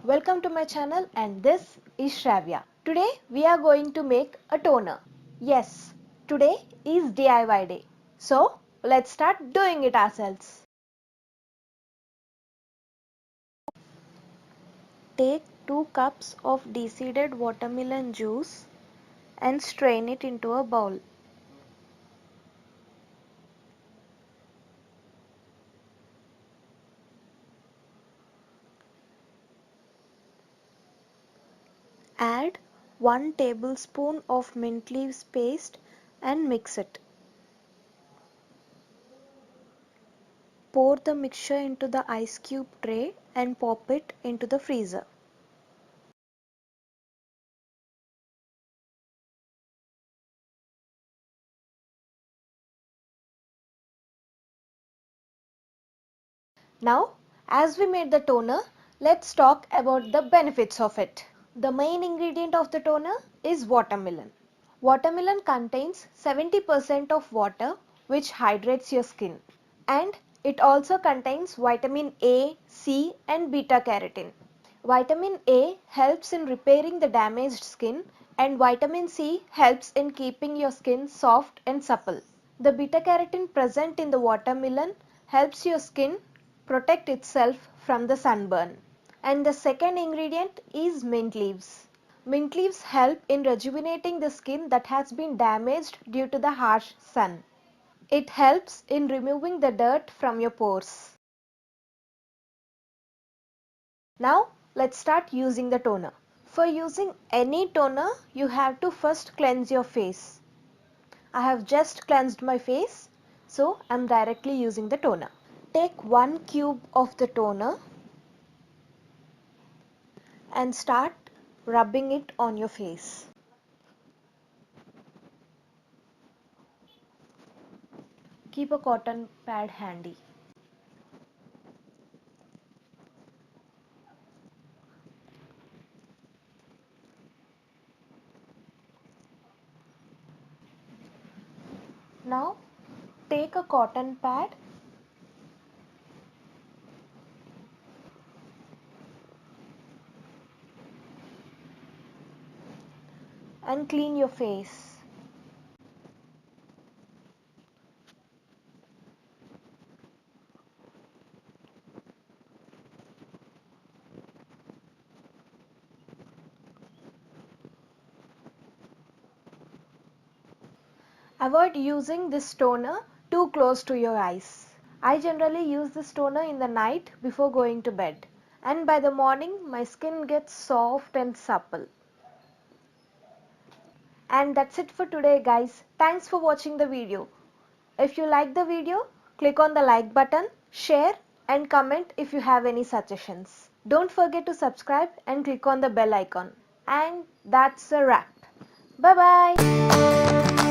Welcome to my channel and this is Sravya. Today we are going to make a toner. Yes, today is DIY day. So let's start doing it ourselves. Take 2 cups of deseeded watermelon juice and strain it into a bowl. Add 1 tablespoon of mint leaves paste and mix it. Pour the mixture into the ice cube tray and pop it into the freezer. Now, as we made the toner, let's talk about the benefits of it. The main ingredient of the toner is watermelon. Watermelon contains 70% of water, which hydrates your skin. And it also contains vitamin A, C and beta carotene. Vitamin A helps in repairing the damaged skin and vitamin C helps in keeping your skin soft and supple. The beta carotene present in the watermelon helps your skin protect itself from the sunburn. And the second ingredient is mint leaves. Mint leaves help in rejuvenating the skin that has been damaged due to the harsh sun. It helps in removing the dirt from your pores. Now let's start using the toner. For using any toner, you have to first cleanse your face. I have just cleansed my face, so I am directly using the toner. Take 1 cube of the toner and start rubbing it on your face. Keep a cotton pad handy. Now take a cotton pad and clean your face. Avoid using this toner too close to your eyes. I generally use this toner in the night before going to bed, and by the morning my skin gets soft and supple. And that's it for today guys. Thanks for watching the video. If you like the video, click on the like button, share and comment if you have any suggestions. Don't forget to subscribe and click on the bell icon. And that's a wrap. Bye bye.